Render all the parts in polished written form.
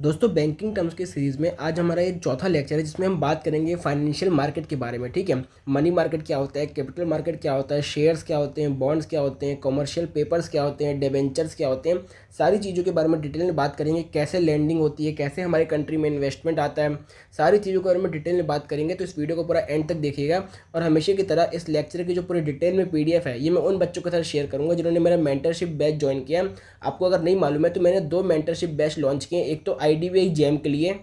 दोस्तों banking terms की series में आज हमारा ये चौथा लेक्चर है जिसमें हम बात करेंगे फाइनेंशियल मार्केट के बारे में। ठीक है, मनी मार्केट क्या होता है, कैपिटल मार्केट क्या होता है, शेयर्स क्या होते हैं, बॉन्ड्स क्या होते हैं, कमर्शियल पेपर्स क्या होते हैं, डिबेंचर्स क्या होते हैं, सारी चीज़ों के बारे में डिटेल में बात करेंगे। कैसे लैंडिंग होती है, कैसे हमारे कंट्री में इन्वेस्टमेंट आता है, सारी चीज़ों के बारे में डिटेल में बात करेंगे। तो इस वीडियो को पूरा एंड तक देखिएगा। और हमेशा की तरह इस लेक्चर की जो पूरी डिटेल में PDF है ये मैं उन बच्चों के साथ शेयर करूँगा जिन्होंने मेरा मेंटरशिप बैच ज्वाइन किया है। आपको अगर नहीं मालूम है तो मैंने 2 मेंटरशिप बैच लॉन्च किए हैं। एक तो IDBI जैम के लिए,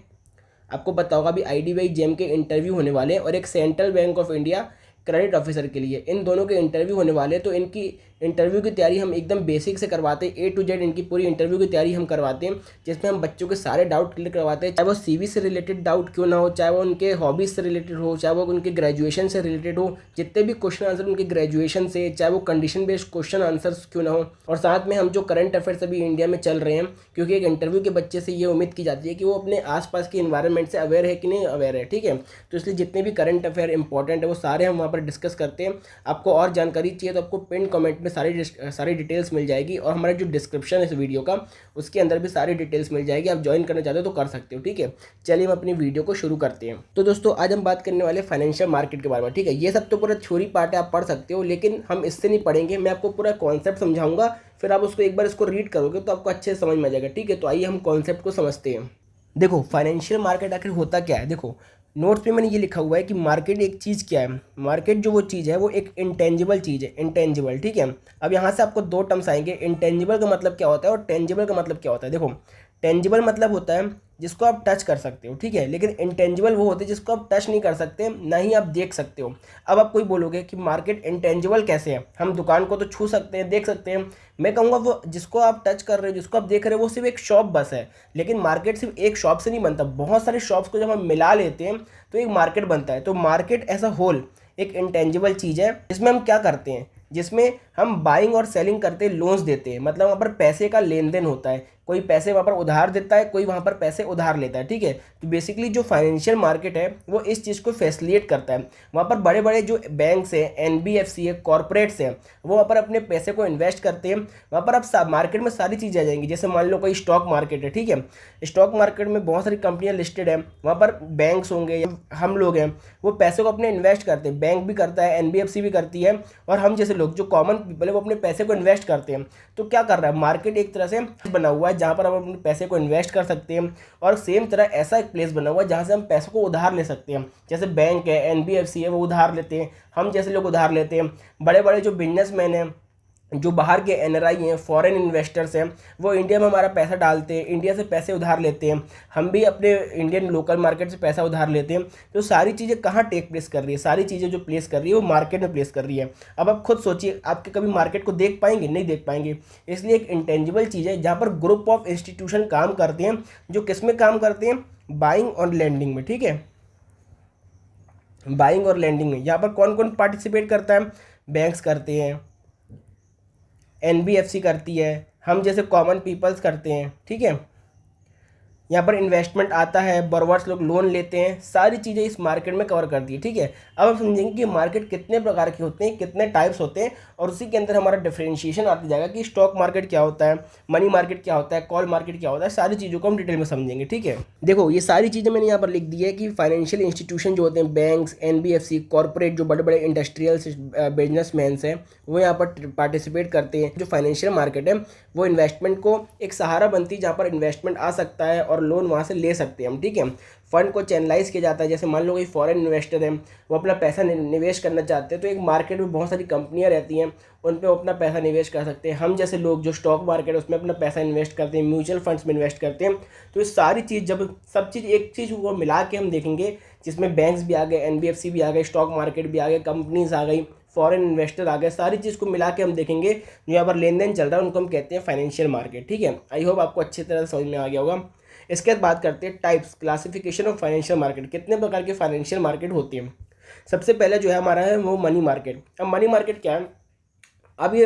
आपको पता होगा अभी IDBI जैम के इंटरव्यू होने वाले हैं, और एक central bank of India credit officer के लिए। इन दोनों के इंटरव्यू होने वाले हैं, तो इनकी इंटरव्यू की तैयारी हम एकदम बेसिक से करवाते हैं। A to Z इनकी पूरी इंटरव्यू की तैयारी हम करवाते हैं, जिसमें हम बच्चों के सारे डाउट क्लियर करवाते हैं। चाहे वो CV से रिलेटेड डाउट क्यों ना हो, चाहे वो उनके हॉबीज़ से रिलेटेड हो, चाहे वो उनके ग्रेजुएशन से रिलेटेड हो, जितने भी क्वेश्चन आंसर उनके ग्रेजुएशन से, चाहे वो कंडीशन बेस्ड क्वेश्चन आंसर्स क्यों ना हो। और साथ में हम जो करंट अफेयर्स अभी इंडिया में चल रहे हैं, क्योंकि एक इंटरव्यू के बच्चे से ये उम्मीद की जाती है कि वो अपने आसपास के इन्वायरमेंट से अवेयर है कि नहीं अवेयर है। ठीक है, तो इसलिए जितने भी करंट अफेयर इंपॉर्टेंट है वो सारे हम वहाँ पर डिस्कस करते हैं। आपको और जानकारी चाहिए तो आपको पिन कमेंट में सारी डिटेल्स मिल जाएगी, और हमारा जो डिस्क्रिप्शन है इस वीडियो का उसके अंदर भी सारी डिटेल्स मिल जाएगी। आप ज्वाइन करना चाहते हो तो कर सकते हो। ठीक है, चलिए हम अपनी वीडियो को शुरू करते हैं। तो दोस्तों आज हम बात करने वाले फाइनेंशियल मार्केट के बारे में। ठीक है, ये सब तो पूरा थ्योरी पार्ट है, आप पढ़ सकते हो, लेकिन हम इससे नहीं पढ़ेंगे। मैं आपको पूरा कॉन्सेप्ट समझाऊंगा, फिर आप उसको एक बार इसको रीड करोगे तो आपको अच्छे से समझ में आ जाएगा। ठीक है, तो आइए हम कॉन्सेप्ट को समझते हैं। देखो फाइनेंशियल मार्केट आखिर होता क्या है। देखो नोट्स पे मैंने ये लिखा हुआ है कि मार्केट एक चीज़ क्या है। मार्केट जो वो चीज़ है वो एक इंटेंजिबल चीज़ है, इंटेंजिबल। ठीक है, अब यहाँ से आपको 2 टर्म्स आएंगे। इंटेंजिबल का मतलब क्या होता है और टेंजिबल का मतलब क्या होता है। देखो टेंजिबल मतलब होता है जिसको आप टच कर सकते हो, ठीक है, लेकिन इंटेंजिबल वो होते हैं जिसको आप टच नहीं कर सकते, ना ही आप देख सकते हो। अब आप कोई बोलोगे कि मार्केट इंटेंजिबल कैसे है, हम दुकान को तो छू सकते हैं, देख सकते हैं। मैं कहूँगा वो जिसको आप टच कर रहे हो, जिसको आप देख रहे हो, वो सिर्फ एक शॉप बस है। लेकिन मार्केट सिर्फ एक शॉप से नहीं बनता, बहुत सारे शॉप्स को जब हम मिला लेते हैं तो एक मार्केट बनता है। तो मार्केट एज अ होल एक इंटेंजिबल चीज़ है जिसमें हम क्या करते हैं, जिसमें हम बाइंग और सेलिंग करते हैं, लोन्स देते हैं, मतलब वहाँ पर पैसे का लेन देन होता है। कोई पैसे वहाँ पर उधार देता है, कोई वहाँ पर पैसे उधार लेता है। ठीक है, तो बेसिकली जो फाइनेंशियल मार्केट है वो इस चीज़ को फैसिलिटेट करता है। वहाँ पर बड़े बड़े जो बैंक्स हैं, NBFC है, कॉर्पोरेट्स हैं, वो वहाँ पर अपने पैसे को इन्वेस्ट करते हैं। वहाँ पर अब मार्केट में सारी चीज़ें आ जाएंगी। जैसे मान लो कोई स्टॉक मार्केट है, ठीक है, स्टॉक मार्केट में बहुत सारी कंपनियाँ लिस्टेड हैं, वहाँ पर बैंक्स होंगे या हम लोग हैं, वो पैसे को अपने इन्वेस्ट करते हैं। बैंक भी करता है, NBFC भी करती है, और हम जैसे लोग जो कॉमन पीपल है वो अपने पैसे को इन्वेस्ट करते हैं। तो क्या कर रहा है मार्केट, एक तरह से बना हुआ है जहाँ पर हम अपने पैसे को इन्वेस्ट कर सकते हैं, और सेम तरह ऐसा एक प्लेस बना हुआ है जहाँ से हम पैसों को उधार ले सकते हैं। जैसे बैंक है, NBFC है, वो उधार लेते हैं, हम जैसे लोग उधार लेते हैं। बड़े बड़े जो बिजनेसमैन हैं, जो बाहर के NRI हैं, फॉरेन इन्वेस्टर्स हैं, वो इंडिया में हमारा पैसा डालते हैं, इंडिया से पैसे उधार लेते हैं, हम भी अपने इंडियन लोकल मार्केट से पैसा उधार लेते हैं। तो सारी चीज़ें कहाँ टेक प्लेस कर रही है, सारी चीज़ें जो प्लेस कर रही है वो मार्केट में प्लेस कर रही है। अब आप खुद सोचिए, आपके कभी मार्केट को देख पाएंगे, नहीं देख पाएंगे। इसलिए एक इंटेंजिबल चीज़ है जहाँ पर ग्रुप ऑफ इंस्टीट्यूशन काम करते हैं, जो किस में काम करते हैं, बाइंग और लैंडिंग में। ठीक है, बाइंग और लैंडिंग में यहाँ पर कौन कौन पार्टिसिपेट करता है, बैंक्स करते हैं, NBFC करती है, हम जैसे कॉमन पीपल्स करते हैं। ठीक है, यहाँ पर इन्वेस्टमेंट आता है, बोरोवर्स लोग लोन लेते हैं, सारी चीज़ें इस मार्केट में कवर कर दी है। ठीक है, अब हम समझेंगे कि मार्केट कितने प्रकार के होते हैं, कितने टाइप्स होते हैं, और उसी के अंदर हमारा डिफरेंशिएशन आते जाएगा कि स्टॉक मार्केट क्या होता है, मनी मार्केट क्या होता है, कॉल मार्केट क्या होता है, सारी चीज़ों को हम डिटेल में समझेंगे। ठीक है, देखो ये सारी चीज़ें मैंने यहाँ पर लिख दी है कि फाइनेंशियल इंस्टीट्यूशन जो होते हैं, बैंक्स, NBFC, कॉर्पोरेट, जो बड़े बड़े इंडस्ट्रियल बिजनेसमैन्स हैं, वो यहाँ पर पार्टिसिपेट करते हैं। जो फाइनेंशियल मार्केट है वो इन्वेस्टमेंट को एक सहारा बनती है, जहाँ पर इन्वेस्टमेंट आ सकता है और लोन वहाँ से ले सकते हैं हम। ठीक है, फंड को चैनलाइज किया जाता है। जैसे मान लो कोई फॉरेन इन्वेस्टर है, वो अपना पैसा निवेश करना चाहते हैं, तो एक मार्केट में बहुत सारी कंपनियां रहती हैं, उन पे वो अपना पैसा निवेश कर सकते हैं। हम जैसे लोग जो स्टॉक मार्केट है उसमें अपना पैसा इन्वेस्ट करते हैं, म्यूचुअल फंड्स में इन्वेस्ट करते हैं। तो ये सारी चीज़, जब सब चीज़ एक चीज़ को मिला के हम देखेंगे, जिसमें बैंक्स भी आ गए, NBFC भी आ गए, स्टॉक मार्केट भी आ गए, कंपनीज आ गई, फॉरेन इन्वेस्टर आ गए, सारी चीज़ को मिला के हम देखेंगे, जो यहाँ पर लेन देन चल रहा है उनको हम कहते हैं फाइनेंशियल मार्केट। ठीक है, आई होप आपको अच्छी तरह से समझ में आ गया होगा। इसके बाद बात करते हैं types, classification of financial market, कितने प्रकार के फाइनेंशियल मार्केट होती हैं। सबसे पहले जो है हमारा है वो मनी मार्केट। अब मनी मार्केट क्या है, अब ये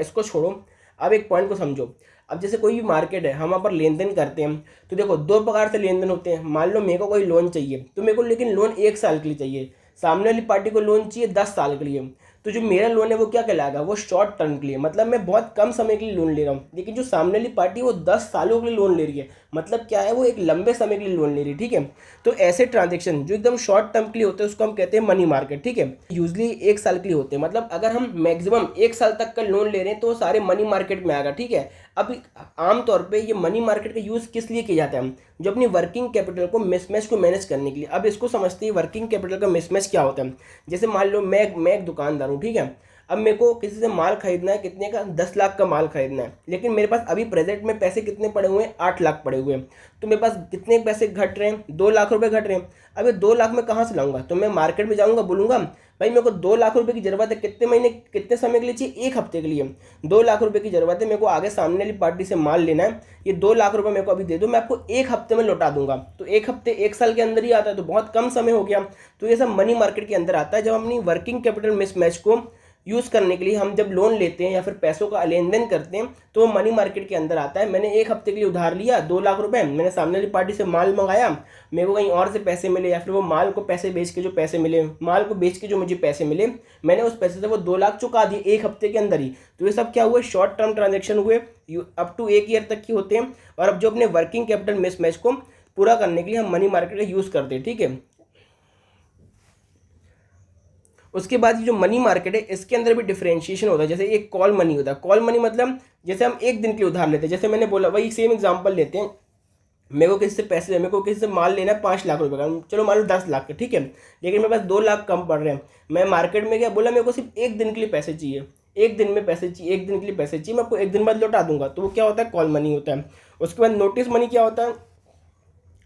इसको छोड़ो, अब एक पॉइंट को समझो। अब जैसे कोई भी मार्केट है, हम वहाँ पर लेन देन करते हैं, तो देखो 2 प्रकार से लेन देन होते हैं। मान लो मेरे को कोई लोन चाहिए, तो मेरे को लेकिन लोन 1 साल के लिए चाहिए, सामने वाली पार्टी को लोन चाहिए 10 साल के लिए। तो जो मेरा लोन है वो क्या कहलाएगा, वो शॉर्ट टर्म के लिए, मतलब मैं बहुत कम समय के लिए लोन ले रहा हूँ। लेकिन जो सामने वाली पार्टी वो 10 सालों के लिए लोन ले रही है, मतलब क्या है, वो एक लंबे समय के लिए लोन ले रही है, ठीक है। तो ऐसे ट्रांजेक्शन जो एकदम शॉर्ट टर्म के लिए होते हैं उसको हम कहते हैं मनी मार्केट, ठीक है। यूजली 1 साल के लिए होते हैं, मतलब अगर हम मैक्सिमम 1 साल तक का लोन ले रहे हैं तो वो सारे मनी मार्केट में आएगा, ठीक है। अब आमतौर पे ये मनी मार्केट का यूज़ किस लिए किया जाता है, जो अपनी वर्किंग कैपिटल को मिसमैच को मैनेज करने के लिए। अब इसको समझते हैं वर्किंग कैपिटल का मिसमैच क्या होता है। जैसे मान लो मैं एक दुकानदार हूँ, ठीक है। अब मेरे को किसी से माल खरीदना है, कितने का, 10 लाख का माल खरीदना है, लेकिन मेरे पास अभी प्रेजेंट में पैसे कितने पड़े हुए हैं, 8 लाख पड़े हुए हैं। तो मेरे पास कितने पैसे घट रहे हैं, 2 लाख रुपए घट रहे हैं। अब ये 2 लाख में कहाँ से लाऊंगा, तो मैं मार्केट में जाऊंगा, बोलूंगा भाई मेरे को 2 लाख रुपए की जरूरत है, कितने महीने कितने समय के लिए चाहिए, 1 हफ्ते के लिए। 2 लाख रुपए की जरूरत है मेरे को, आगे सामने वाली पार्टी से माल लेना है, ये 2 लाख रुपए मेरे को अभी दे दो, मैं आपको 1 हफ्ते में लौटा दूंगा। तो 1 हफ्ते 1 साल के अंदर ही आता है, तो बहुत कम समय हो गया। तो ये सब मनी मार्केट के अंदर आता है। जब हम अपनी वर्किंग कैपिटल मिसमैच को यूज़ करने के लिए हम जब लोन लेते हैं या फिर पैसों का लेन देन करते हैं तो वो मनी मार्केट के अंदर आता है। मैंने 1 हफ्ते के लिए उधार लिया 2 लाख रुपए, मैंने सामने वाली पार्टी से माल मंगाया, मेरे को कहीं और से पैसे मिले, या फिर वो माल को पैसे बेच के जो पैसे मिले, माल को बेच के जो मुझे पैसे मिले, मैंने उस पैसे से वो 2 लाख चुका दिए 1 हफ्ते के अंदर ही। तो ये सब क्या हुए, शॉर्ट टर्म ट्रांजेक्शन हुए, अप टू 1 ईयर तक की होते हैं। और अब जो अपने वर्किंग कैपिटल मिसमैच को पूरा करने के लिए हम मनी मार्केट का यूज़ करते हैं, ठीक है। उसके बाद ये जो मनी मार्केट है इसके अंदर भी डिफरेंशिएशन होता है। जैसे एक कॉल मनी होता है, कॉल मनी मतलब जैसे हम एक दिन के लिए उधार लेते हैं, जैसे मैंने बोला वही सेम एग्जांपल लेते हैं। मेरे को किसी से पैसे, मेरे को किसी से माल लेना है 5 लाख रुपए का, चलो मान लो 10 लाख का, ठीक है। लेकिन मेरे पास 2 लाख कम पड़ रहे हैं। मैं मार्केट में गया, बोला मेरे को सिर्फ एक दिन के लिए पैसे चाहिए, एक दिन में पैसे चाहिए, एक दिन के लिए पैसे चाहिए, मैं आपको एक दिन बाद लौटा दूंगा। तो वो क्या होता है, कॉल मनी होता है। उसके बाद नोटिस मनी क्या होता है,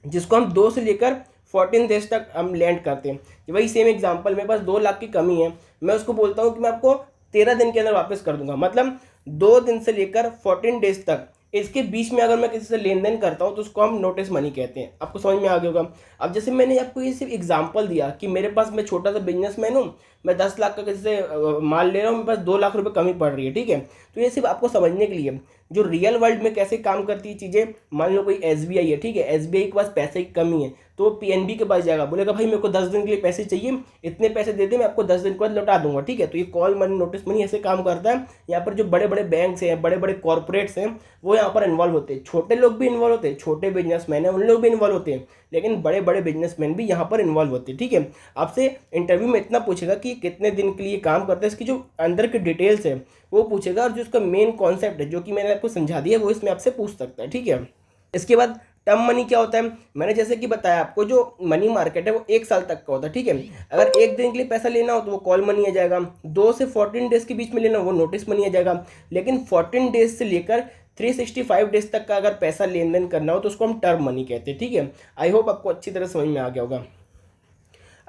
जिसको हम 2 से लेकर 14 डेज तक हम लैंड करते हैं। वही सेम एग्जांपल, मेरे पास 2 लाख की कमी है, मैं उसको बोलता हूँ कि मैं आपको 13 दिन के अंदर वापस कर दूंगा, मतलब 2 दिन से लेकर 14 डेज तक, इसके बीच में अगर मैं किसी से लेन देन करता हूँ तो उसको हम नोटिस मनी कहते हैं। आपको समझ में आ गया होगा। अब जैसे मैंने आपको ये सिर्फ एग्जांपल दिया कि मेरे पास, मैं छोटा सा बिजनेसमैन हूँ, मैं 10 लाख का किसी से माल ले रहा हूँ, मेरे पास 2 लाख रुपए कमी पड़ रही है, ठीक है। तो ये सिर्फ आपको समझने के लिए जो रियल वर्ल्ड में कैसे काम करती है चीज़ें। मान लो कोई एसबीआई है, ठीक है, एसबीआई के पास पैसे की कमी है, तो वो पीएनबी के पास जाएगा, बोलेगा भाई मेरे को 10 दिन के लिए पैसे चाहिए, इतने पैसे दे दे, मैं आपको 10 दिन के बाद लौटा दूंगा, ठीक है। तो ये कॉल मनी, नोटिस मनी ऐसे काम करता है। यहाँ पर जो बड़े बड़े बैंक्स हैं, बड़े बड़े कॉर्पोरेट्स हैं, वो यहाँ पर इन्वॉल्व होते हैं। छोटे लोग भी इन्वॉल्व होते हैं, छोटे बिजनेसमैन हैं उन लोग भी इन्वॉल्व होते हैं, लेकिन बड़े बड़े बिजनेसमैन भी यहाँ पर इन्वॉल्व होते हैं, ठीक है। आपसे इंटरव्यू में इतना पूछेगा कि कितने दिन के लिए काम करते हैं, इसकी जो अंदर की डिटेल्स है वो पूछेगा, और जो उसका मेन कॉन्सेप्ट है जो कि मैंने आपको समझा दिया वो इसमें आपसे पूछ सकता है, ठीक है। इसके बाद टर्म मनी क्या होता है, मैंने जैसे कि बताया आपको, जो मनी मार्केट है वो 1 साल तक का होता है, ठीक है। अगर एक दिन के लिए पैसा लेना हो तो वो कॉल मनी आ जाएगा, 2 से 14 डेज के बीच में लेना हो वो नोटिस मनी आ जाएगा। लेकिन 14 डेज से लेकर 365 डेज तक का अगर पैसा लेन देन करना हो तो उसको हम टर्म मनी कहते हैं, ठीक है। आई होप आपको अच्छी तरह समझ में आ गया होगा।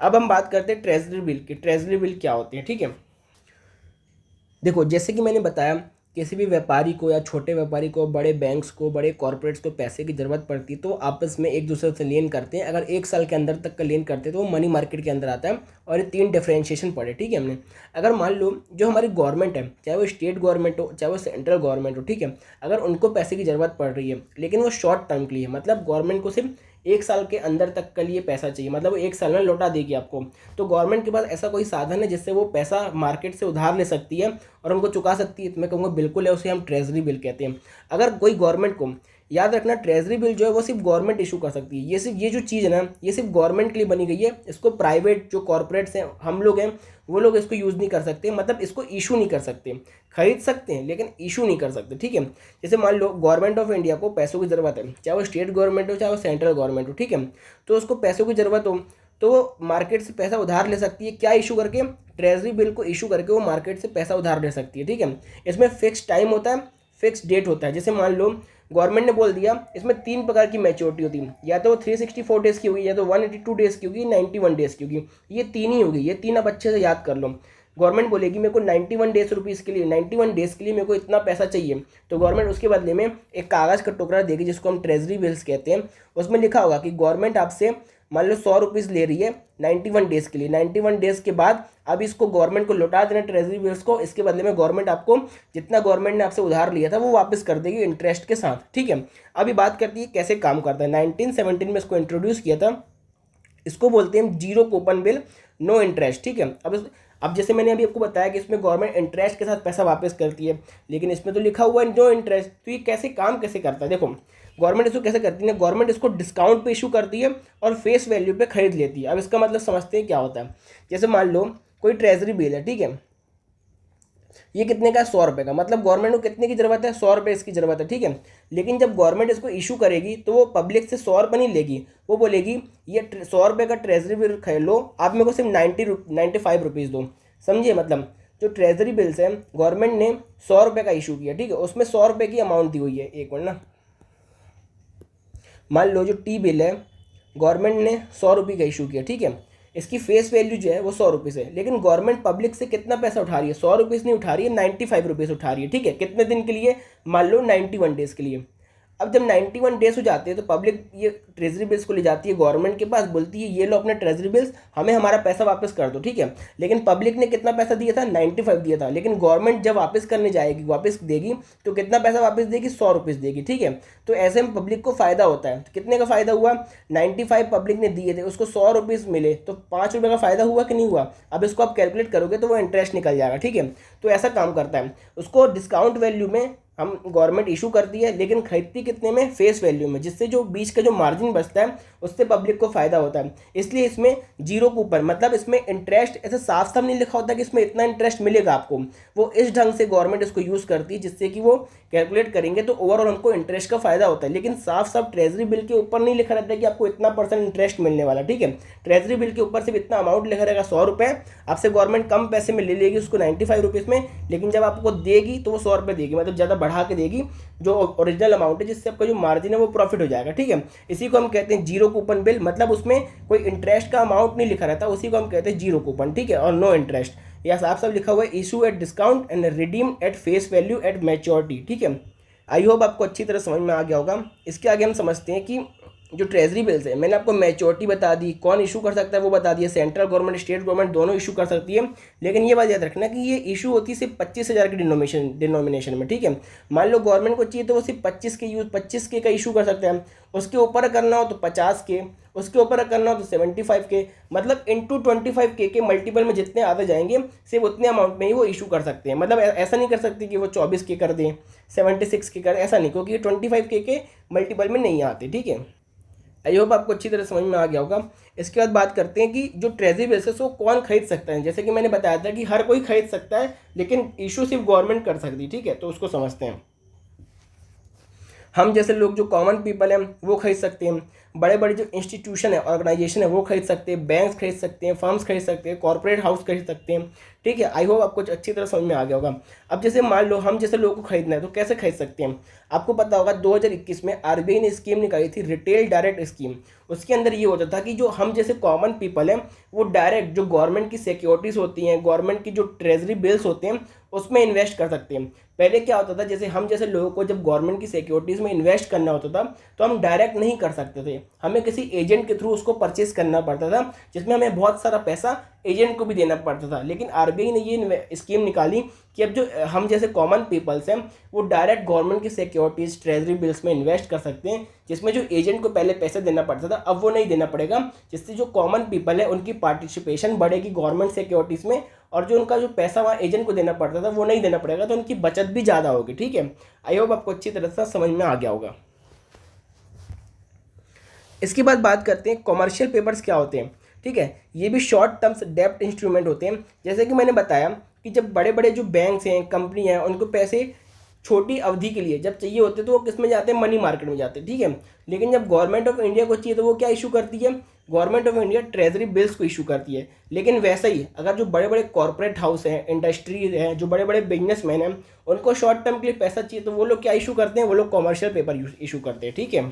अब हम बात करते हैं ट्रेजरी बिल की। ट्रेजरी बिल क्या होती है, ठीक है। देखो, जैसे कि मैंने बताया, किसी भी व्यापारी को या छोटे व्यापारी को, बड़े बैंक्स को, बड़े कॉर्पोरेट्स को पैसे की ज़रूरत पड़ती है तो आपस में एक दूसरे से लेन करते हैं। अगर 1 साल के अंदर तक का लेन करते हैं तो वो मनी मार्केट के अंदर आता है। और ये 3 डिफरेंशिएशन पड़े, ठीक है हमने। अगर मान लो जो हमारी गवर्नमेंट है, चाहे वो स्टेट गवर्नमेंट हो चाहे वो सेंट्रल गवर्नमेंट हो, ठीक है, अगर उनको पैसे की ज़रूरत पड़ रही है लेकिन वो शॉर्ट टर्म के लिए, मतलब गवर्नमेंट को सिर्फ 1 साल के अंदर तक के लिए पैसा चाहिए, मतलब वो 1 साल में लौटा देगी आपको, तो गवर्नमेंट के पास ऐसा कोई साधन है जिससे वो पैसा मार्केट से उधार ले सकती है और उनको चुका सकती है, तो मैं कहूँगा बिल्कुल है, उसे हम ट्रेजरी बिल कहते हैं। अगर कोई गवर्नमेंट को, याद रखना, ट्रेजरी बिल जो है वो सिर्फ गवर्नमेंट इशू कर सकती है। ये जो चीज़ है ना, ये सिर्फ गवर्नमेंट के लिए बनी गई है। इसको प्राइवेट जो कॉर्पोरेट्स हैं, हम लोग हैं, वो लोग इसको यूज़ नहीं कर सकते, मतलब इसको इशू नहीं कर सकते। खरीद सकते हैं लेकिन इशू नहीं कर सकते, ठीक है। जैसे मान लो गवर्नमेंट ऑफ इंडिया को पैसों की ज़रूरत है, चाहे वो स्टेट गवर्नमेंट हो चाहे वो सेंट्रल गवर्नमेंट हो, ठीक है, तो उसको पैसों की ज़रूरत हो तो वो मार्केट से पैसा उधार ले सकती है। क्या इशू करके? ट्रेजरी बिल को इशू करके वो मार्केट से पैसा उधार ले सकती है, ठीक है। इसमें फिक्स टाइम होता है, फिक्स डेट होता है। जैसे मान लो गवर्नमेंट ने बोल दिया इसमें 3 प्रकार की मैच्योरिटी होती है, या तो वो 364 डेज़ की होगी, या तो 182 डेज़ की होगी, 91 डेज़ की होगी। ये 3 ही होगी, ये 3 आप अच्छे से याद कर लो। गवर्नमेंट बोलेगी मेरे को 91 डेज रुपीज़ के लिए, 91 डेज़ के लिए मेरे को इतना पैसा चाहिए, तो गवर्नमेंट उसके बदले में एक कागज़ का टुकड़ा देगी जिसको हम ट्रेजरी बिल्स कहते हैं। उसमें लिखा होगा कि गवर्नमेंट आपसे मान लो 100 रुपीज़ ले रही है 91 डेज़ के लिए, 91 डेज़ के बाद अब इसको गवर्नमेंट को लौटा देना ट्रेजरी बिल्स को। इसके बदले में गवर्नमेंट आपको जितना गवर्नमेंट ने आपसे उधार लिया था वो वापस कर देगी इंटरेस्ट के साथ, ठीक है। अभी बात करती है कैसे काम करता है। 1917 में इसको इंट्रोड्यूस किया था। इसको बोलते हैं zero coupon bill, no interest, ठीक है। अब जैसे मैंने अभी आपको बताया कि इसमें गवर्नमेंट इंटरेस्ट के साथ पैसा वापस करती है, लेकिन इसमें तो लिखा हुआ है नो इंटरेस्ट। तो ये कैसे काम कैसे करता है, देखो गवर्नमेंट इसको कैसे करती है, गवर्नमेंट इसको डिस्काउंट पे इशू करती है और फेस वैल्यू पे खरीद लेती है। अब इसका मतलब समझते हैं क्या होता है। जैसे मान लो कोई ट्रेजरी बिल है, ठीक है, ये कितने का है, 100 रुपये का, मतलब गवर्नमेंट को कितने की ज़रूरत है, 100 रुपये इसकी ज़रूरत है, ठीक है। लेकिन जब गवर्नमेंट इसको इशू करेगी तो वो पब्लिक से 100 रुपये नहीं लेगी, वो बोलेगी ये 100 रुपये का ट्रेजरी बिल खरीद लो, आप मेरे को सिर्फ 95 रुपीज़ दो। समझिए, मतलब जो ट्रेजरी बिल्स है गवर्नमेंट ने 100 रुपये का इशू किया, ठीक है, उसमें 100 रुपये की अमाउंट दी हुई है। एक मिनट ना, मान लो जो टी बिल है गवर्नमेंट ने 100 रुपये का इशू किया, ठीक है, इसकी फेस वैल्यू जो है वो 100 रुपीज़ है, लेकिन गवर्नमेंट पब्लिक से कितना पैसा उठा रही है, 100 रुपीज़ नहीं उठा रही है, 95 रुपीज़ उठा रही है, ठीक है। कितने दिन के लिए, मान लो 91 डेज़ के लिए। अब जब 91 डेज हो जाते हैं तो पब्लिक ये ट्रेजरी बिल्स को ले जाती है गवर्नमेंट के पास, बोलती है ये लो अपने ट्रेजरी बिल्स, हमें हमारा पैसा वापस कर दो, ठीक है। लेकिन पब्लिक ने कितना पैसा दिया था, 95 दिया था, लेकिन गवर्नमेंट जब वापस करने जाएगी, वापस देगी तो कितना पैसा वापस देगी, 100 रुपीज़ देगी, ठीक है। तो ऐसे में पब्लिक को फ़ायदा होता है। तो कितने का फ़ायदा हुआ, 95 पब्लिक ने दिए थे, उसको 100 रुपीज़ मिले, तो 5 रुपये का फ़ायदा हुआ कि नहीं हुआ। अब इसको आप कैलकुलेट करोगे तो वो इंटरेस्ट निकल जाएगा, ठीक है। तो ऐसा काम करता है, उसको डिस्काउंट वैल्यू में हम गवर्नमेंट इशू करती है, लेकिन खरीदती कितने में, फेस वैल्यू में, जिससे जो बीच का जो मार्जिन बचता है उससे पब्लिक को फ़ायदा होता है। इसलिए इसमें जीरो कूपन, मतलब इसमें इंटरेस्ट ऐसे साफ साफ नहीं लिखा होता कि इसमें इतना इंटरेस्ट मिलेगा आपको, वो इस ढंग से गवर्नमेंट इसको यूज़ करती है जिससे कि वो कैलकुलेट करेंगे तो ओवरऑल हमको इंटरेस्ट का फ़ायदा होता है। लेकिन साफ साफ ट्रेजरी बिल के ऊपर नहीं लिखा रहता है कि आपको इतना % इंटरेस्ट मिलने वाला, ठीक है। ट्रेजरी बिल के ऊपर सिर्फ इतना अमाउंट लिखा रहेगा, 100 रुपये, आपसे गवर्नमेंट कम पैसे में ले लेगी उसको 95 रुपीज़ में, लेकिन जब आपको देगी तो वो 100 रुपये देगी, मतलब ज़्यादा बढ़ा के देगी जो ओरिजिनल अमाउंट है, जिससे आपका जो मार्जिन है वो प्रॉफिट हो जाएगा, ठीक है। इसी को हम कहते हैं जीरो कूपन बिल, मतलब उसमें कोई इंटरेस्ट का अमाउंट नहीं लिखा रहता, उसी को हम कहते हैं जीरो कूपन, ठीक है, और नो इंटरेस्ट। या साफ साफ लिखा हुआ है issue at discount and redeem at face value at maturity, ठीक है। आई होप आपको अच्छी तरह समझ में आ गया होगा। इसके आगे हम समझते हैं कि जो ट्रेजरी बिल्स है, मैंने आपको मैच्योरिटी बता दी, कौन इशू कर सकता है वो बता दिया, सेंट्रल गवर्नमेंट स्टेट गवर्नमेंट दोनों इशू कर सकती है। लेकिन ये बात याद रखना कि ये इशू होती है सिर्फ 25,000 की डिनोमिनेशन में, ठीक है। मान लो गवर्नमेंट को चाहिए तो वो सिर्फ 25 के का इशू कर सकते हैं, उसके ऊपर करना हो तो 50 के, उसके ऊपर करना हो तो 75 के, मतलब इंटू 25 के मल्टीपल में जितने आते जाएंगे सिर्फ उतने अमाउंट में ही वो इशू कर सकते हैं। मतलब ऐसा नहीं कर सकते कि वो 24 के कर दें, 76 के कर, ऐसा नहीं, क्योंकि 25 के मल्टीपल में नहीं आते, ठीक है। आई होप आपको अच्छी तरह समझ में आ गया होगा। इसके बाद बात करते हैं कि जो ट्रेजरी बिल्स है वो कौन खरीद सकता है। जैसे कि मैंने बताया था कि हर कोई खरीद सकता है, लेकिन इशू सिर्फ गवर्नमेंट कर सकती है, ठीक है। तो उसको समझते हैं। हम जैसे लोग जो कॉमन पीपल हैं वो खरीद सकते हैं, बड़े बड़े जो इंस्टीट्यूशन है, ऑर्गेनाइजेशन है वो खरीद सकते हैं, बैंक्स खरीद सकते हैं, फर्म्स खरीद सकते हैं, कॉर्पोरेट हाउस खरीद सकते हैं, ठीक है। आई होप आपको अच्छी तरह समझ में आ गया होगा। अब जैसे मान लो हम जैसे लोगों को खरीदना है तो कैसे खरीद सकते हैं। आपको पता होगा 2021 में आरबीआई ने स्कीम निकाली थी, रिटेल डायरेक्ट स्कीम। उसके अंदर ये होता था कि जो हम जैसे कॉमन पीपल हैं वो डायरेक्ट जो गवर्नमेंट की सिक्योरिटीज़ होती हैं, गवर्नमेंट की जो ट्रेजरी बिल्स होते हैं उसमें इन्वेस्ट कर सकते हैं। पहले क्या होता था, जैसे हम जैसे लोगों को जब गवर्नमेंट की सिक्योरिटीज़ में इन्वेस्ट करना होता था तो हम डायरेक्ट नहीं कर सकते थे, हमें किसी एजेंट के थ्रू उसको परचेस करना पड़ता था, जिसमें हमें बहुत सारा पैसा एजेंट को भी देना पड़ता था। लेकिन आरबीआई ने ये स्कीम निकाली कि अब जो हम जैसे कॉमन पीपल्स हैं वो डायरेक्ट गवर्नमेंट की सिक्योरिटीज़ ट्रेजरी बिल्स में इन्वेस्ट कर सकते हैं, जिसमें जो एजेंट को पहले पैसे देना पड़ता था अब वो नहीं देना पड़ेगा, जिससे जो कॉमन पीपल है उनकी पार्टिसिपेशन बढ़ेगी गवर्नमेंट सिक्योरिटीज़ में, और जो उनका जो पैसा वहाँ एजेंट को देना पड़ता था वो नहीं देना पड़ेगा, तो उनकी बचत भी ज़्यादा होगी, ठीक है। आई होप आपको अच्छी तरह से समझ में आ गया होगा। इसके बाद बात करते हैं कॉमर्शियल पेपर्स क्या होते हैं, ठीक है। ये भी शॉर्ट टर्म्स डेब्ट इंस्ट्रूमेंट होते हैं। जैसे कि मैंने बताया कि जब बड़े बड़े जो बैंक्स हैं, कंपनी हैं, उनको पैसे छोटी अवधि के लिए जब चाहिए होते तो वो किस में जाते हैं, मनी मार्केट में जाते हैं, ठीक है। लेकिन जब गवर्नमेंट ऑफ इंडिया को चाहिए तो वो क्या इशू करती है, government of India treasury bills को इशू करती है। लेकिन वैसे ही अगर जो बड़े बड़े कॉर्पोरेट हाउस हैं, इंडस्ट्रीज हैं, जो बड़े बड़े बिजनेसमैन हैं, उनको शॉर्ट टर्म के लिए पैसा चाहिए तो वो लोग क्या इशू करते हैं, वो लोग कॉमर्शियल पेपर इशू करते हैं, ठीक है।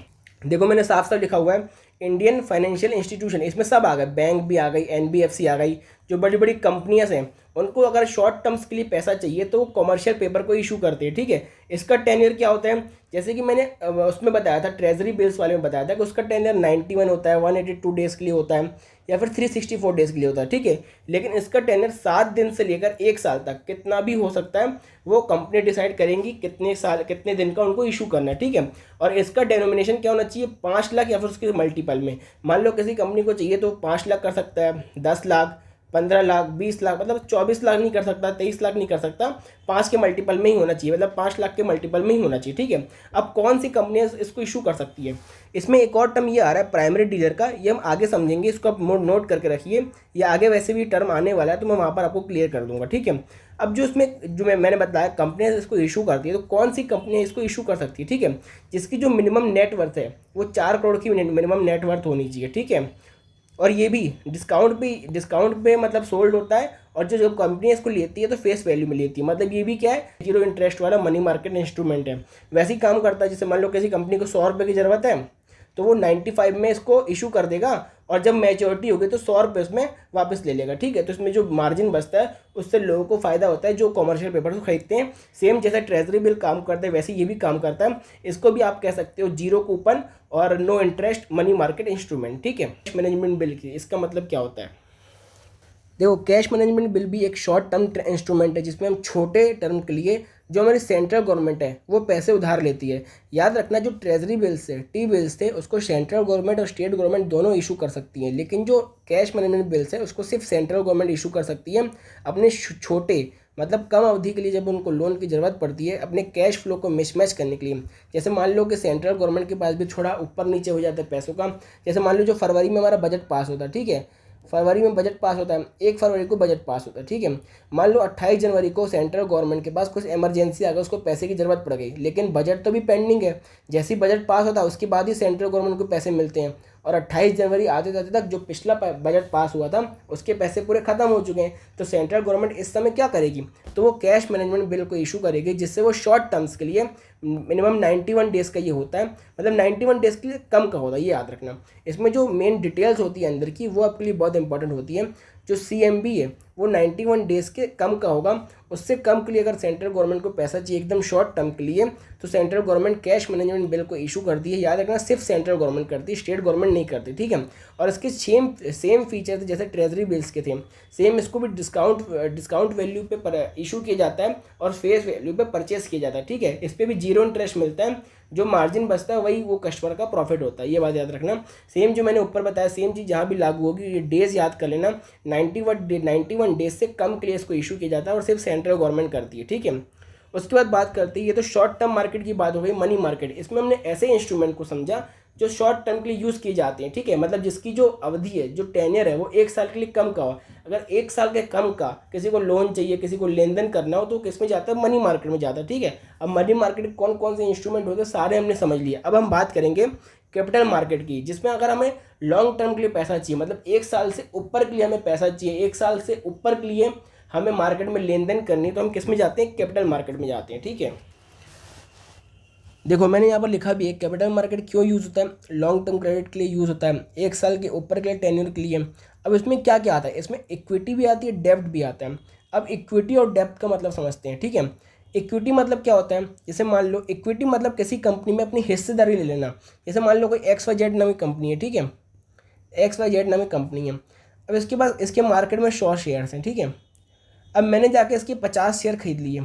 देखो मैंने साफ साफ लिखा हुआ है इंडियन फाइनेंशियल इंस्टीट्यूशन, इसमें सब आ गए, बैंक भी आ गई, एनबीएफसी आ गई, जो बड़ी बड़ी कंपनियां हैं उनको अगर शॉर्ट टर्म्स के लिए पैसा चाहिए तो वो कॉमर्शियल पेपर को इशू करते हैं, ठीक है। इसका टेन्योर क्या होता है, जैसे कि मैंने उसमें बताया था ट्रेजरी बिल्स वाले में बताया था कि उसका टेन्योर 91 होता है, 182 डेज़ के लिए होता है, या फिर 364 डेज़ के लिए होता है, ठीक है। लेकिन इसका टेन्योर 7 दिन से लेकर 1 साल तक कितना भी हो सकता है, वो कंपनी डिसाइड करेंगी कितने दिन का उनको इशू करना है, ठीक है। और इसका डेनोमिनेशन क्या होना चाहिए, 5 लाख या फिर उसके मल्टीपल में। मान लो किसी कंपनी को चाहिए तो 5 लाख कर सकता है, 10 लाख, 15 लाख, 20 लाख, मतलब 24 लाख नहीं कर सकता, 23 लाख नहीं कर सकता, 5 के मल्टीपल में ही होना चाहिए, मतलब 5 लाख के मल्टीपल में ही होना चाहिए, ठीक है। अब कौन सी कंपनियां इसको इशू कर सकती है, इसमें एक और टर्म ये आ रहा है प्राइमरी डीलर का, ये हम आगे समझेंगे, इसको आप नोट करके रखिए, ये आगे वैसे भी टर्म आने वाला है तो मैं वहाँ पर आपको क्लियर कर दूंगा, ठीक है। अब जो इसमें जो मैंने बताया कंपनियां इसको इशू करती है, तो कौन सी कंपनियां इसको इशू कर सकती है, ठीक है, जिसकी जो मिनिमम नेटवर्थ है वो 4 करोड़ की मिनिमम नेटवर्थ होनी चाहिए, ठीक है। और ये भी डिस्काउंट पे मतलब सोल्ड होता है, और जो जो कंपनी इसको लेती है तो फेस वैल्यू में लेती है, मतलब ये भी क्या है, जीरो इंटरेस्ट वाला मनी मार्केट इंस्ट्रूमेंट है। वैसे ही काम करता है, जैसे मान लो किसी कंपनी को 100 रुपये की ज़रूरत है तो वो 95 में इसको इशू कर देगा, और जब मैच्योरिटी होगी तो 100 रुपये उसमें वापस ले लेगा, ठीक है। तो इसमें जो मार्जिन बचता है उससे लोगों को फ़ायदा होता है जो कॉमर्शियल पेपर को खरीदते हैं। सेम जैसा ट्रेजरी बिल काम करता है वैसे ये भी काम करता है, इसको भी आप कह सकते हो जीरो कूपन और no interest money market instrument, ठीक है। मैनेजमेंट बिल की इसका मतलब क्या होता है, देखो कैश मैनेजमेंट बिल भी एक शॉर्ट टर्म इंस्ट्रूमेंट है, जिसमें हम छोटे टर्म के लिए जो हमारी सेंट्रल गवर्नमेंट है वो पैसे उधार लेती है। याद रखना जो ट्रेजरी बिल्स थे, टी बिल्स थे, उसको सेंट्रल गवर्नमेंट और स्टेट गवर्नमेंट दोनों इशू कर सकती हैं, लेकिन जो कैश मैनेजमेंट बिल्स है उसको सिर्फ सेंट्रल गवर्नमेंट इशू कर सकती है अपने छोटे मतलब कम अवधि के लिए, जब उनको लोन की ज़रूरत पड़ती है अपने कैश फ्लो को मिसमैच करने के लिए। जैसे मान लो कि सेंट्रल गवर्नमेंट के पास भी थोड़ा ऊपर नीचे हो जाता है पैसों का, जैसे मान लो जो फरवरी में हमारा बजट पास होता है, ठीक है, फरवरी में बजट पास होता है, 1 फरवरी को बजट पास होता है, ठीक है। मान लो 28 जनवरी को सेंट्रल गवर्नमेंट के पास कुछ इमरजेंसी आ गई, उसको पैसे की ज़रूरत पड़ गई, लेकिन बजट तो भी पेंडिंग है। जैसे ही बजट पास होता है उसके बाद ही सेंट्रल गवर्नमेंट को पैसे मिलते हैं, और 28 जनवरी आते जाते तक जो पिछला बजट पास हुआ था उसके पैसे पूरे खत्म हो चुके हैं। तो सेंट्रल गवर्नमेंट इस समय क्या करेगी, तो वो कैश मैनेजमेंट बिल को इशू करेगी, जिससे वो शॉर्ट टर्म्स के लिए मिनिमम 91 डेज़ का ये होता है, मतलब 91 डेज़ के लिए कम का होता है, ये याद रखना। इसमें जो मेन डिटेल्स होती है अंदर की वो आपके लिए बहुत इंपॉर्टेंट होती है। जो CMB है वो 91 डेज़ के कम का होगा, उससे कम के लिए अगर सेंट्रल गवर्नमेंट को पैसा चाहिए एकदम शॉर्ट टर्म के लिए तो central government cash management bill को इशू करती है। याद रखना सिर्फ सेंट्रल गवर्नमेंट करती है, स्टेट गवर्नमेंट नहीं करती, ठीक है। और इसके सेम फीचर जैसे ट्रेजरी बिल्स के थे, सेम इसको भी डिस्काउंट वैल्यू पे इशू किया जाता है और फेस वैल्यू पे परचेस किया जाता है, ठीक है। इस पर भी जीरो इंटरेस्ट मिलता है, जो मार्जिन बचता है वही वो कस्टमर का प्रॉफिट होता है, ये बात याद रखना। सेम जो मैंने ऊपर बताया सेम चीज़ जहाँ भी लागू होगी, ये डेज़ याद कर लेना, 91 डेज से कम के लिए इसको इशू किया जाता है और सिर्फ सेंट्रल गवर्नमेंट करती है, ठीक है। उसके बाद बात करते हैं, ये तो शॉर्ट टर्म मार्केट की बात हो गई। मनी मार्केट, इसमें हमने ऐसे इंस्ट्रूमेंट को समझा जो शॉर्ट टर्म के लिए यूज़ किए जाते हैं, ठीक है, मतलब जिसकी जो अवधि है, जो टेन्योर है वो 1 साल के लिए कम का हो। अगर 1 साल के कम का किसी को लोन चाहिए, किसी को लेन देन करना हो तो किस में जाता है, मनी मार्केट में जाता है, ठीक है। अब मनी मार्केट में कौन कौन से इंस्ट्रूमेंट होते हैं सारे हमने समझ लिए। अब हम बात करेंगे कैपिटल मार्केट की, जिसमें अगर हमें लॉन्ग टर्म के लिए पैसा चाहिए, मतलब 1 साल से ऊपर के लिए हमें पैसा चाहिए, 1 साल से ऊपर के लिए हमें मार्केट में लेन देन करनी है, तो हम किस में जाते हैं, कैपिटल मार्केट में जाते हैं, ठीक है। देखो मैंने यहाँ पर लिखा भी है कैपिटल मार्केट क्यों यूज़ होता है, लॉन्ग टर्म क्रेडिट के लिए यूज़ होता है, 1 साल के ऊपर के लिए टेन्योर के लिए। अब इसमें क्या क्या आता है, इसमें इक्विटी भी आती है, डेब्ट भी आता है। अब इक्विटी और डेब्ट का मतलब समझते हैं, ठीक है। इक्विटी मतलब क्या होता है, जैसे मान लो इक्विटी मतलब किसी कंपनी में अपनी हिस्सेदारी ले लेना। जैसे मान लो कोई XYZ नामी कंपनी है, ठीक है, XYZ नामी कंपनी है। अब इसके पास इसके मार्केट में 100 शेयर्स हैं, ठीक है। अब मैंने जाके इसके 50 शेयर खरीद लिए,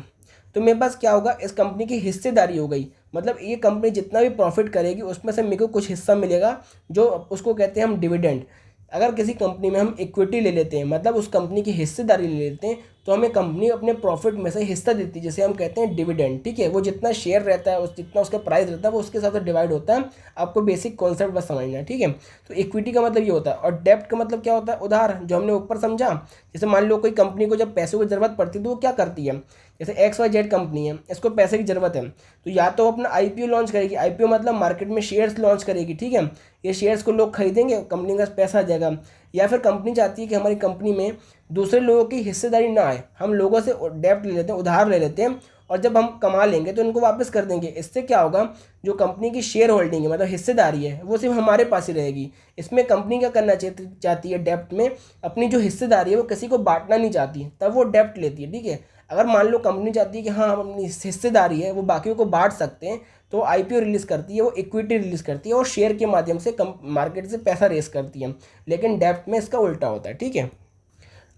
तो मेरे पास क्या होगा, इस कंपनी की हिस्सेदारी हो गई, मतलब ये कंपनी जितना भी प्रॉफिट करेगी उसमें से मेरे को कुछ हिस्सा मिलेगा, जो उसको कहते हैं हम डिविडेंड। अगर किसी कंपनी में हम इक्विटी ले लेते हैं, मतलब उस कंपनी की हिस्सेदारी ले लेते हैं, तो हमें कंपनी अपने प्रॉफिट में से हिस्सा देती है, जिसे हम कहते हैं डिविडेंड, ठीक है। वो जितना शेयर रहता है, जितना उसका प्राइस रहता है वो उसके साथ डिवाइड होता है। आपको बेसिक कॉन्सेप्ट बस समझना है, ठीक है। तो इक्विटी का मतलब ये होता है। और डेब्ट का मतलब क्या होता है, उधार, जो हमने ऊपर समझा। जैसे मान लो कोई कंपनी को जब पैसों की ज़रूरत पड़ती है तो वो क्या करती है, जैसे XYZ कंपनी है, इसको पैसे की ज़रूरत है, तो या तो अपना IPO लॉन्च करेगी, IPO मतलब मार्केट में शेयर्स लॉन्च करेगी, ठीक है। ये शेयर्स को लोग खरीदेंगे, कंपनी का पैसा आ जाएगा। या फिर कंपनी चाहती है कि हमारी कंपनी में दूसरे लोगों की हिस्सेदारी ना आए, हम लोगों से डेब्ट ले लेते हैं, उधार ले लेते हैं, और जब हम कमा लेंगे तो इनको वापस कर देंगे। इससे क्या होगा, जो कंपनी की शेयर होल्डिंग है, मतलब हिस्सेदारी है, वो सिर्फ हमारे पास ही रहेगी। इसमें कंपनी क्या करना चाहती है, डेब्ट में अपनी जो हिस्सेदारी है वो किसी को बांटना नहीं चाहती, तब वो डेब्ट लेती है, ठीक है। अगर मान लो कंपनी चाहती है कि हाँ हम अपनी हिस्सेदारी है वो बाकियों को बांट सकते हैं, तो IPO रिलीज़ करती है, वो इक्विटी रिलीज़ करती है और शेयर के माध्यम से मार्केट से पैसा रेस करती है। लेकिन डेब्ट में इसका उल्टा होता है, ठीक है।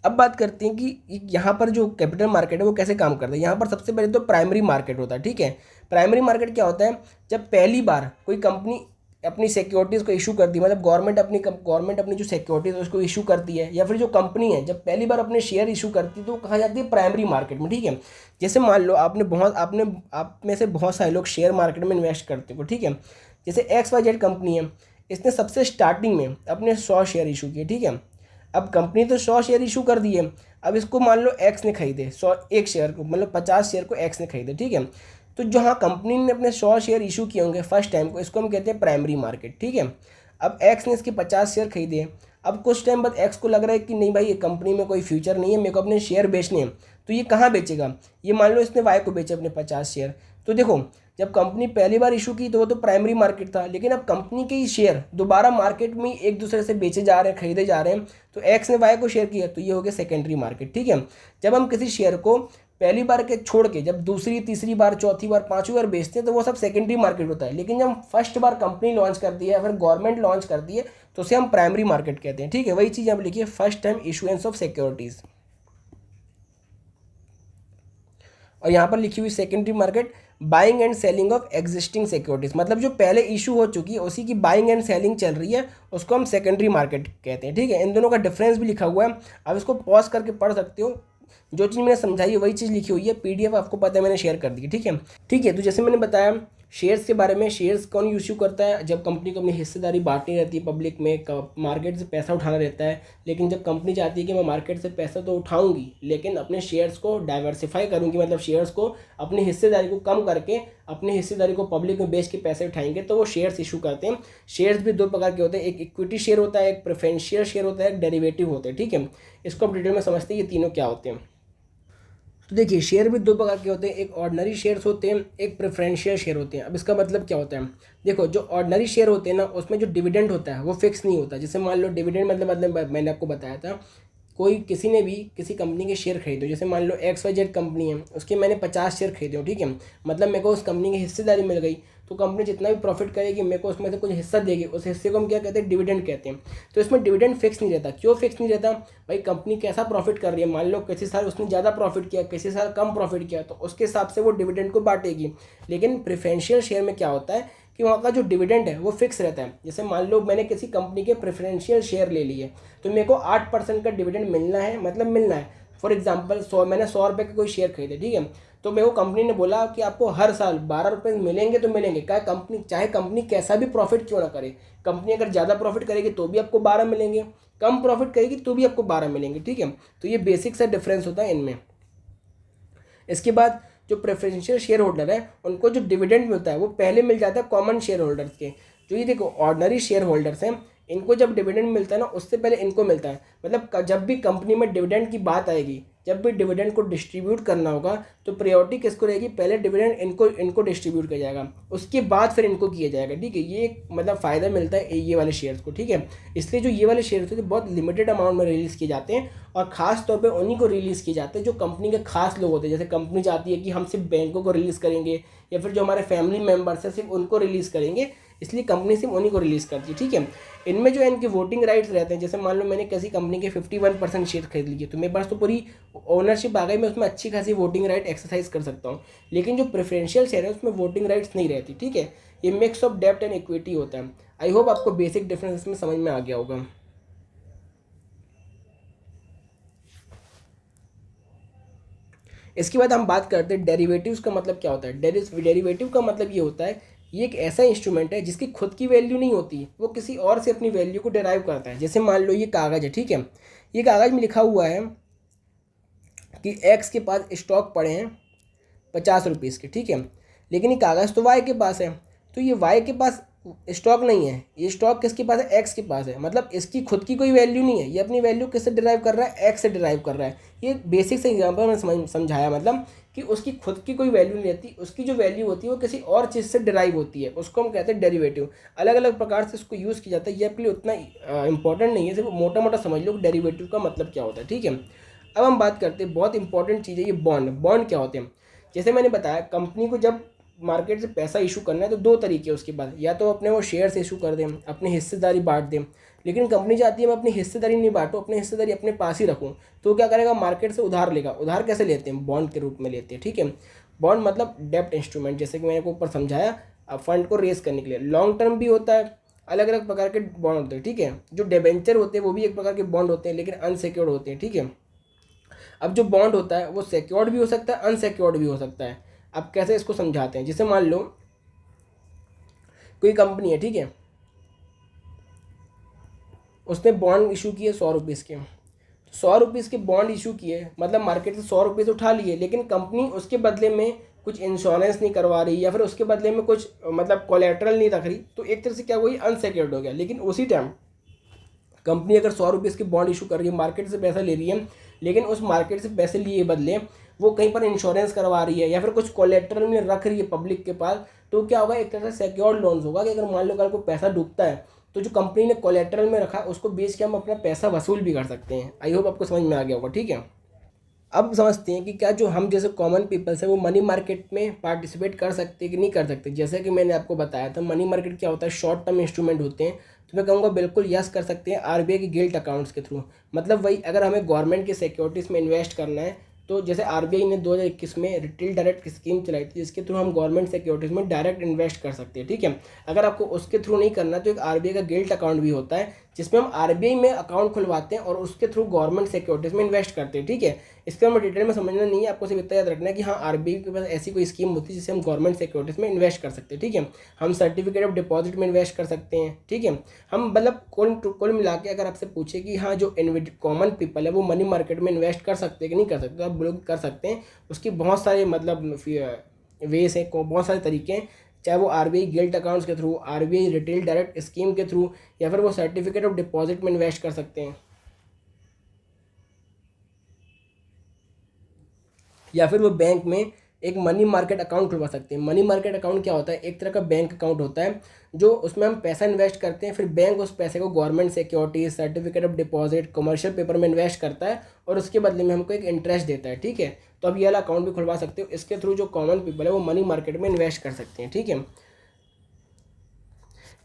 अब बात करते हैं कि यहाँ पर जो कैपिटल मार्केट है वो कैसे काम करता है। यहाँ पर सबसे पहले तो प्राइमरी मार्केट होता है, ठीक है। प्राइमरी मार्केट क्या होता है, जब पहली बार कोई कंपनी अपनी सिक्योरिटीज़ को इशू करती है, मतलब गवर्नमेंट अपनी जो सिक्योरिटीज़ है उसको इशू करती है, या फिर जो कंपनी है जब पहली बार अपने शेयर इशू करती है तो वो कहा जाती है प्राइमरी मार्केट में, ठीक है। जैसे मान लो आप में से बहुत सारे लोग शेयर मार्केट में इन्वेस्ट करते हो, ठीक है। जैसे XYZ कंपनी है, इसने सबसे स्टार्टिंग में अपने 100 शेयर इशू किए, ठीक है। अब कंपनी तो 100 शेयर इशू कर दिए, अब इसको मान लो एक्स ने खरीदे 100, एक शेयर को मतलब 50 शेयर को एक्स ने खरीदे, ठीक है। तो जहाँ कंपनी ने अपने 100 शेयर इशू किए होंगे फर्स्ट टाइम को, इसको हम कहते हैं प्राइमरी मार्केट, ठीक है। अब एक्स ने इसके 50 शेयर खरीदे, अब कुछ टाइम बाद एक्स को लग रहा है कि नहीं भाई ये कंपनी में कोई फ्यूचर नहीं है, मेरे को अपने शेयर बेचने हैं, तो ये कहाँ बेचेगा, ये मान लो इसने वाई को बेचे अपने 50 शेयर। तो देखो जब कंपनी पहली बार इशू की तो वो तो प्राइमरी मार्केट था, लेकिन अब कंपनी के ही शेयर दोबारा मार्केट में एक दूसरे से बेचे जा रहे हैं, खरीदे जा रहे हैं, तो एक्स ने वाई को शेयर किया तो ये हो गया सेकेंडरी मार्केट, ठीक है। जब हम किसी शेयर को पहली बार के छोड़ के जब दूसरी तीसरी बार चौथी बार पांचवी बार बेचते हैं तो वो सब सेकेंडरी मार्केट होता है, लेकिन जब हम फर्स्ट बार कंपनी लॉन्च कर दी है या फिर गवर्नमेंट लॉन्च कर दी है तो उसे हम प्राइमरी मार्केट कहते हैं, ठीक है। वही चीज़ आप लिखिए, first time issuance of securities. और यहाँ पर लिखी हुई secondary market, buying and selling of existing securities, मतलब जो पहले इशू हो चुकी है उसी की बाइंग एंड सेलिंग चल रही है, उसको हम सेकेंडरी मार्केट कहते हैं, ठीक है। इन दोनों का डिफरेंस भी लिखा हुआ है, अब इसको पॉज करके पढ़ सकते हो, जो चीज़ मैंने समझाई है वही चीज़ लिखी हुई है, PDF आपको पता है मैंने शेयर कर दी, ठीक है। ठीक है, तो जैसे मैंने बताया शेयर्स के बारे में, शेयर्स कौन इशू करता है, जब कंपनी को अपनी हिस्सेदारी बांटनी रहती है पब्लिक में, मार्केट से पैसा उठाना रहता है, लेकिन जब कंपनी चाहती है कि मैं मार्केट से पैसा तो उठाऊंगी लेकिन अपने शेयर्स को डाइवर्सिफाई करूंगी, मतलब शेयर्स को अपनी हिस्सेदारी को कम करके अपनी हिस्सेदारी को पब्लिक में बेच के पैसे उठाएंगे, तो वो शेयर्स इशू करते हैं। शेयर्स भी दो प्रकार के होते हैं, एक इक्विटी शेयर होता है, एक प्रेफरेंशियल शेयर होता है, एक डेरिवेटिव होते हैं, ठीक है। इसको आप डिटेल में समझते हैं ये तीनों क्या होते हैं। तो देखिए शेयर भी दो प्रकार के होते हैं, एक ऑर्डिनरी शेयर्स होते हैं, एक प्रेफरेंशियल शेयर होते हैं। अब इसका मतलब क्या होता है, देखो जो ऑर्डिनरी शेयर होते हैं ना उसमें जो डिविडेंड होता है वो फिक्स नहीं होता। जैसे मान लो डिविडेंड मतलब मैंने आपको बताया था, कोई किसी ने भी किसी कंपनी के शेयर खरीदो, जैसे मान लो XYZ कंपनी है, उसके मैंने 50 शेयर खरीदे हो, ठीक है। मतलब मेरे को उस कंपनी की हिस्सेदारी मिल गई, तो कंपनी जितना भी प्रॉफिट करेगी मेरे को उसमें से कुछ हिस्सा देगी, उस हिस्से को हम क्या कहते हैं, डिविडेंड कहते हैं। तो इसमें डिविडेंड फिक्स नहीं रहता। क्यों फिक्स नहीं रहता भाई, कंपनी कैसा प्रॉफिट कर रही है, मान लो किसी साल उसने ज़्यादा प्रॉफिट किया, किसी साल कम प्रॉफिट किया, तो उसके हिसाब से वो डिविडेंड को बांटेगी। लेकिन प्रेफरेंशियल शेयर में क्या होता है कि वहाँ का जो डिविडेंड है वो फिक्स रहता है। जैसे मान लो मैंने किसी कंपनी के प्रेफरेंशियल शेयर ले लिए, तो मेरे को 8% का डिविडेंड मिलना है, मतलब मिलना है। फॉर एग्जांपल मैंने 100 रुपये के कोई शेयर खरीदे, ठीक है। तो मेरे को कंपनी ने बोला कि आपको हर साल 12 रुपये मिलेंगे, तो मिलेंगे क्या, कंपनी चाहे कंपनी कैसा भी प्रॉफिट क्यों ना करे, कंपनी अगर ज़्यादा प्रॉफिट करेगी तो भी आपको 12 मिलेंगे, कम प्रॉफिट करेगी तो भी आपको 12 मिलेंगे, ठीक है। तो ये बेसिक सा डिफरेंस होता है इनमें। इसके बाद जो प्रेफरेंशियल शेयर होल्डर है उनको जो डिविडेंड मिलता है वो पहले मिल जाता है कॉमन शेयर होल्डर्स के। जो ये देखो ऑर्डिनरी शेयर होल्डर्स हैं, इनको जब डिविडेंड मिलता है ना उससे पहले इनको मिलता है। मतलब जब भी कंपनी में डिविडेंड की बात आएगी, जब भी डिविडेंड को डिस्ट्रीब्यूट करना होगा तो प्रायोरिटी किसको रहेगी, पहले डिविडेंड इनको डिस्ट्रीब्यूट किया जाएगा, उसके बाद फिर इनको किया जाएगा, ठीक है। ये मतलब फ़ायदा मिलता है ये वाले शेयर्स को, ठीक है। इसलिए जो ये वाले शेयर्स होते हैं बहुत लिमिटेड अमाउंट में रिलीज़ किए जाते हैं, और ख़ास तौर पे उन्हीं को रिलीज़ किए जाते हैं जो कंपनी के खास लोग होते हैं। जैसे कंपनी चाहती है कि हम सिर्फ बैंकों को रिलीज़ करेंगे, या फिर जो हमारे फैमिली मेम्बर्स हैं सिर्फ उनको रिलीज़ करेंगे, इसलिए कंपनी सिर्फ उन्हीं को रिलीज़ करती है, ठीक है। इनमें जो है इनके वोटिंग राइट्स रहते हैं। जैसे मान लो मैंने किसी कंपनी के 51% शेयर खरीद लिए, तो मेरे पास तो पूरी ओनरशिप आ गई, मैं उसमें अच्छी खासी वोटिंग राइट एक्सरसाइज कर सकता हूँ। लेकिन जो प्रेफरेंशियल शेयर है उसमें वोटिंग राइट्स नहीं रहती, ठीक है। ये मिक्स ऑफ डेब्ट एंड इक्विटी होता है। आई होप आपको बेसिक डिफरेंस इसमें समझ में आ गया होगा। इसके बाद हम बात करते हैं डेरिवेटिव्स का मतलब क्या होता है। डेरिवेटिव का मतलब ये होता है, ये एक ऐसा इंस्ट्रूमेंट है जिसकी खुद की वैल्यू नहीं होती, वो किसी और से अपनी वैल्यू को डिराइव करता है। जैसे मान लो ये कागज़ है, ठीक है। ये कागज़ में लिखा हुआ है कि एक्स के पास स्टॉक पड़े हैं 50 रुपीज़ के, ठीक है। लेकिन ये कागज़ तो वाई के पास है, तो ये वाई के पास स्टॉक नहीं है, ये स्टॉक किसके पास है, एक्स के पास है। मतलब इसकी खुद की कोई वैल्यू नहीं है, ये अपनी वैल्यू किससे डिराइव कर रहा है, एक्स से डिराइव कर रहा है। ये बेसिक से एग्जांपल मैंने समझाया, मतलब कि उसकी खुद की कोई वैल्यू नहीं रहती, उसकी जो वैल्यू होती है वो किसी और चीज़ से डिराइव होती है, उसको हम कहते हैं डेरिवेटिव। अलग अलग प्रकार से इसको यूज़ किया जाता है, ये आपके लिए उतना इंपॉर्टेंट नहीं है, सिर्फ मोटा मोटा समझ लो डेरिवेटिव का मतलब क्या होता है, ठीक है। अब हम बात करते हैं, बहुत इंपॉर्टेंट चीज़ है ये बॉन्ड क्या होते हैं। जैसे मैंने बताया कंपनी को जब मार्केट से पैसा इशू करना है तो दो तरीके उसके बाद, या तो अपने वो शेयर्स इशू कर दें, अपनी हिस्सेदारी बांट दें। लेकिन कंपनी चाहती है मैं अपनी हिस्सेदारी नहीं बांटूँ, अपनी हिस्सेदारी अपने पास ही रखूँ, तो क्या करेगा, मार्केट से उधार लेगा। उधार कैसे लेते हैं, बॉन्ड के रूप में लेते हैं, ठीक है। बॉन्ड मतलब डेब्ट इंस्ट्रूमेंट, जैसे कि मैंने ऊपर समझाया। फंड को रेस करने के लिए। लॉन्ग टर्म भी होता है, अलग अलग प्रकार के बॉन्ड होते हैं, ठीक है। जो डिबेंचर होते हैं वो भी एक प्रकार के बॉन्ड होते हैं, लेकिन अनसिक्योर्ड होते हैं, ठीक है। अब जो बॉन्ड होता है वो सिक्योर्ड भी हो सकता है, अनसिक्योर्ड भी हो सकता है। अब कैसे इसको समझाते हैं, जैसे मान लो कोई कंपनी है, ठीक है, उसने बॉन्ड इशू किए 100 रुपीज़ के। 100 रुपीज़ के बॉन्ड इशू किए, मतलब मार्केट से 100 रुपीज़ उठा लिए, लेकिन कंपनी उसके बदले में कुछ इंश्योरेंस नहीं करवा रही या फिर उसके बदले में कुछ मतलब कोलेटरल नहीं रख रही, तो एक तरह से क्या वही अनसिक्योर्ड हो गया। लेकिन उसी टाइम कंपनी अगर 100 रुपीज़ की बॉन्ड इशू कर रही है, मार्केट से पैसा ले रही है, लेकिन उस मार्केट से पैसे लिए बदले वो कहीं पर इंश्योरेंस करवा रही है या फिर कुछ कोलेटरल में रख रही है पब्लिक के पास, तो क्या होगा, एक तरह से सिक्योर्ड लोन्स होगा कि अगर मान लो कल को पैसा डूबता है तो जो कंपनी ने कोलेटरल में रखा उसको बेच के हम अपना पैसा वसूल भी कर सकते हैं। आई होप आपको समझ में आ गया होगा, ठीक है। अब समझते हैं कि क्या जो हम जैसे कॉमन पीपल्स है वो मनी मार्केट में पार्टिसिपेट कर सकते हैं कि नहीं कर सकते। जैसे कि मैंने आपको बताया था, मनी मार्केट क्या होता है, शॉर्ट टर्म इंस्ट्रूमेंट होते हैं। तो मैं कहूँगा बिल्कुल यस कर सकते हैं आरबीआई के गिल्ट अकाउंट्स के थ्रू। मतलब वही, अगर हमें गवर्नमेंट की सिक्योरिटीज़ में इन्वेस्ट करना है, तो जैसे आरबीआई ने 2021 में रिटेल डायरेक्ट स्कीम चलाई थी, जिसके थ्रू हम गवर्नमेंट सिक्योरिटीज़ में डायरेक्ट इन्वेस्ट कर सकते हैं, ठीक है। अगर आपको उसके थ्रू नहीं करना तो एक आरबीआई का गिल्ट अकाउंट भी होता है, जिसमें हम आरबीआई में अकाउंट खुलवाते हैं और उसके थ्रू गवर्नमेंट सिक्योरिटीज़ में इन्वेस्ट करते हैं, ठीक है। इसके हमें डिटेल में समझना नहीं है, आपको सिर्फ इतना याद रखना है कि हाँ, आरबीआई के पास ऐसी कोई स्कीम होती है जिससे हम गवर्नमेंट सिक्योरिटीज़ में इन्वेस्ट कर सकते हैं, ठीक है। हम सर्टिफिकेट ऑफ डिपॉजिट में इन्वेस्ट कर सकते हैं, ठीक है। हम मतलब कुल मिला के अगर आपसे पूछे कि हाँ, जो कॉमन पीपल है वो मनी मार्केट में इन्वेस्ट कर सकते हैं कि नहीं कर सकते, तो आप लोग कर सकते हैं। उसकी बहुत सारे मतलब वेस हैं, बहुत सारे तरीके हैं, चाहे वो आरबीआई गिल्ट अकाउंट्स के through, RBI retail direct scheme के थ्रू, या फिर वो सर्टिफिकेट ऑफ डिपॉजिट में इन्वेस्ट कर सकते हैं, या फिर वो बैंक में एक मनी मार्केट अकाउंट खुलवा सकते हैं। मनी मार्केट अकाउंट क्या होता है, एक तरह का बैंक अकाउंट होता है जो उसमें हम पैसा इन्वेस्ट करते हैं, फिर बैंक उस पैसे को government securities, certificate of deposit, commercial paper में इन्वेस्ट करता है और उसके बदले में हमको एक इंटरेस्ट देता है, ठीक है। तो अब ये वाला अकाउंट भी खुलवा सकते हो। इसके थ्रू जो कॉमन पीपल है वो मनी मार्केट में इन्वेस्ट कर सकते हैं, ठीक है।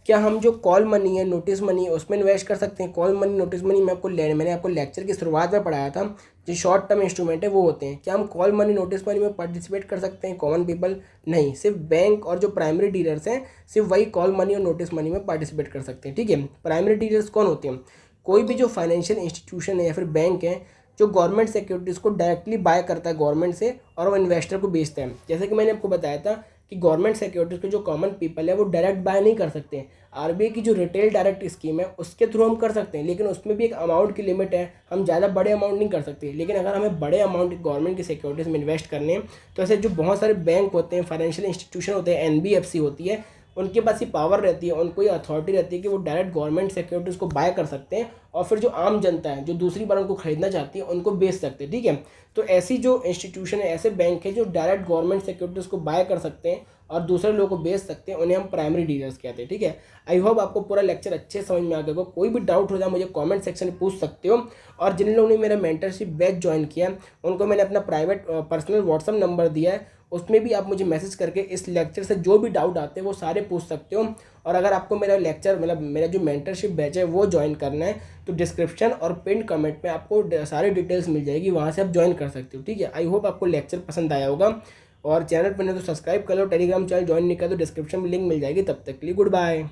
क्या हम जो कॉल मनी है, नोटिस मनी है, उसमें इन्वेस्ट कर सकते हैं। कॉल मनी, नोटिस मनी मैंने आपको लेक्चर की शुरुआत में पढ़ाया था, जो शॉर्ट टर्म इंस्ट्रूमेंट है वो होते हैं। क्या हम कॉल मनी, नोटिस मनी में पार्टिसिपेट कर सकते हैं कॉमन पीपल? नहीं, सिर्फ बैंक और जो प्राइमरी डीलर्स हैं सिर्फ वही कॉल मनी और नोटिस मनी में पार्टिसिपेट कर सकते हैं, ठीक है। प्राइमरी डीलर्स कौन होते हैं? कोई भी जो फाइनेंशियल इंस्टीट्यूशन है या फिर बैंक है जो गवर्नमेंट सिक्योरिटीज़ को डायरेक्टली बाय करता है गवर्नमेंट से और वो इन्वेस्टर को बेचता है। जैसे कि मैंने आपको बताया था कि गवर्नमेंट सिक्योरिटीज़ को जो कॉमन पीपल है वो डायरेक्ट बाय नहीं कर सकते। आरबीआई की जो रिटेल डायरेक्ट स्कीम है उसके थ्रू हम कर सकते हैं, लेकिन उसमें भी एक अमाउंट की लिमिट है, हम ज़्यादा बड़े अमाउंट नहीं कर सकते। लेकिन अगर हमें बड़े अमाउंट गवर्नमेंट की सिक्योरिटीज़ में इन्वेस्ट करने हैं, तो ऐसे जो बहुत सारे बैंक होते हैं, फाइनेंशियल इंस्टीट्यूशन होते हैं, एनबीएफसी होती है, उनके पास ये पावर रहती है, उनको ये अथॉरिटी रहती है कि वो डायरेक्ट गवर्नमेंट सिक्योरिटीज़ को बाय कर सकते हैं और फिर जो आम जनता है जो दूसरी बार उनको खरीदना चाहती है उनको बेच सकते हैं, ठीक है। तो ऐसी जो इंस्टीट्यूशन है, ऐसे बैंक है जो डायरेक्ट गवर्नमेंट सिक्योरिटीज़ को बाय कर सकते हैं और दूसरे लोगों को बेच सकते हैं, उन्हें हम प्राइमरी डीलर्स कहते हैं, ठीक है। आई होप आपको पूरा लेक्चर अच्छे समझ में आ गया होगा। कोई भी डाउट हो जाए मुझे कमेंट सेक्शन में पूछ सकते हो। और जिन लोगों ने मेरा मेंटरशिप बैच ज्वाइन किया उनको मैंने अपना प्राइवेट पर्सनल व्हाट्सअप नंबर दिया है, उसमें भी आप मुझे मैसेज करके इस लेक्चर से जो भी डाउट आते हैं वो सारे पूछ सकते हो। और अगर आपको मेरा लेक्चर मतलब मेरा जो मेंटरशिप बैच है वो ज्वाइन करना है तो डिस्क्रिप्शन और पिन कमेंट में आपको सारी डिटेल्स मिल जाएगी, वहाँ से आप ज्वाइन कर सकते हो, ठीक है। आई होप आपको लेक्चर पसंद आया होगा। और चैनल पर नहीं तो सब्सक्राइब कर लो, टेलीग्राम चैनल ज्वाइन नहीं कर तो डिस्क्रिप्शन में लिंक मिल जाएगी। तब तक के लिए गुड बाय।